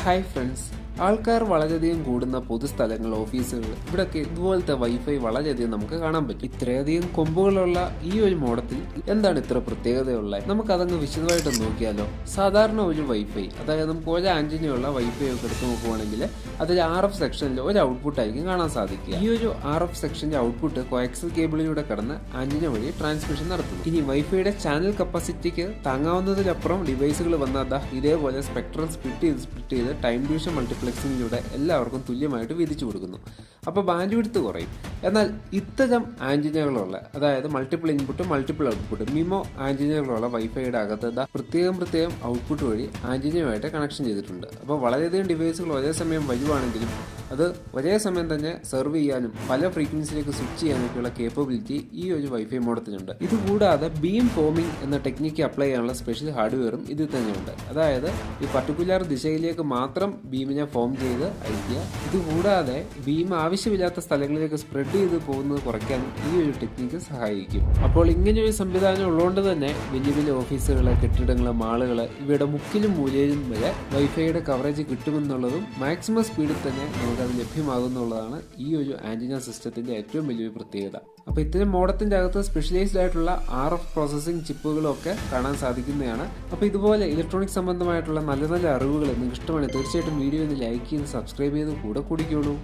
Hi friends, ആൾക്കാർ വളരെയധികം കൂടുന്ന പൊതുസ്ഥലങ്ങൾ, ഓഫീസുകൾ, ഇവിടൊക്കെ ഇതുപോലത്തെ വൈഫൈ വളരെയധികം നമുക്ക് കാണാൻ പറ്റും. ഇത്രയധികം കൊമ്പുകളുള്ള ഈ ഒരു മോഡത്തിൽ എന്താണ് ഇത്ര പ്രത്യേകതയുള്ളത്? നമുക്കതങ്ങ് വിശദമായിട്ട് നോക്കിയാലോ. സാധാരണ ഒരു വൈഫൈ, അതായത് നമുക്ക് ഒരു ആന്റിനയുള്ള വൈഫൈ ഒക്കെ എടുത്ത് നോക്കുവാണെങ്കിൽ അതിൽ RF സെക്ഷനിൽ ഒരു ഔട്ട്പുട്ട് ആയിരിക്കും കാണാൻ സാധിക്കുക. ഈ ഒരു RF സെക്ഷന്റെ ഔട്ട്പുട്ട് കോയാക്സൽ കേബിളിലൂടെ കടന്ന് ആന്റിന വഴി ട്രാൻസ്മിഷൻ നടത്തുന്നു. ഇനി വൈഫൈയുടെ ചാനൽ കപ്പാസിറ്റിക്ക് താങ്ങാവുന്നതിലപ്പുറം ഡിവൈസുകൾ വന്നാൽ ഇതേപോലെ സ്പെക്ട്രം സ്പ്ലിറ്റ് ചെയ്ത് ടൈം ഡിവിഷൻ മൾട്ടിപ്ലക്സിങ്ങിലൂടെ എല്ലാവർക്കും തുല്യമായിട്ട് വീതിച്ചു കൊടുക്കുന്നു. അപ്പോൾ ബാൻഡ് വിഡ്ത്ത് കുറയും. എന്നാൽ ഇത്തരം ആന്റിനകളുള്ള, അതായത് multiple input multiple output MIMO ആന്റിനകളുള്ള വൈഫൈയുടെ അകത്ത് പ്രത്യേകം ഔട്ട്പുട്ട് വഴി ആന്റിനയുമായിട്ട് കണക്ഷൻ ചെയ്തിട്ടുണ്ട്. അപ്പോൾ വളരെയധികം ഡിവൈസുകൾ ഒരേ സമയം വരുവാണെങ്കിലും അത് ഒരേ സമയം തന്നെ സെർവ് ചെയ്യാനും പല ഫ്രീക്വൻസിയിലേക്ക് സ്വിച്ച് ചെയ്യാനൊക്കെയുള്ള കേപ്പബിലിറ്റി ഈ ഒരു വൈഫൈ മോഡത്തിനുണ്ട്. ഇതുകൂടാതെ ബീം ഫോമിംഗ് എന്ന ടെക്നിക്ക് അപ്ലൈ ചെയ്യാനുള്ള സ്പെഷ്യൽ ഹാർഡ്വെയറും ഇതിൽ തന്നെയുണ്ട്. അതായത് ഈ പർട്ടിക്കുലർ ദിശയിലേക്ക് മാത്രം ബീമിനെ ഫോം ചെയ്ത് അയക്കുക. ഇതുകൂടാതെ ബീം ആവശ്യമില്ലാത്ത സ്ഥലങ്ങളിലേക്ക് സ്പ്രെഡ് ചെയ്ത് പോകുന്നത് കുറയ്ക്കാനും ഈ ഒരു ടെക്നിക്ക് സഹായിക്കും. അപ്പോൾ ഇങ്ങനെയൊരു സംവിധാനം ഉള്ളതുകൊണ്ട് തന്നെ വലിയ വലിയ ഓഫീസുകൾ, കെട്ടിടങ്ങൾ, മാളുകൾ, ഇവയുടെ മുക്കിലും മൂലയിലും വരെ വൈഫൈയുടെ കവറേജ് കിട്ടുമെന്നുള്ളതും മാക്സിമം സ്പീഡിൽ തന്നെ അത് ലഭ്യമാകുന്നുള്ളതാണ് ഈ ഒരു ആന്റിന സിസ്റ്റത്തിന്റെ ഏറ്റവും വലിയൊരു പ്രത്യേകത. അപ്പോൾ ഇത്തരം മോഡത്തിന്റെ അകത്ത് സ്പെഷ്യലൈസ്ഡ് ആയിട്ടുള്ള RF പ്രോസസ്സിംഗ് ചിപ്പുകളും ഒക്കെ കാണാൻ സാധിക്കുന്നതാണ്. അപ്പോൾ ഇതുപോലെ ഇലക്ട്രോണിക് സംബന്ധമായിട്ടുള്ള നല്ല നല്ല അറിവുകൾ നിങ്ങൾക്ക് ഇഷ്ടമാണ് തീർച്ചയായിട്ടും വീഡിയോ ഒന്ന് ലൈക്ക് ചെയ്ത് സബ്സ്ക്രൈബ് ചെയ്ത് കൂടെ കൂടിക്കോളൂ.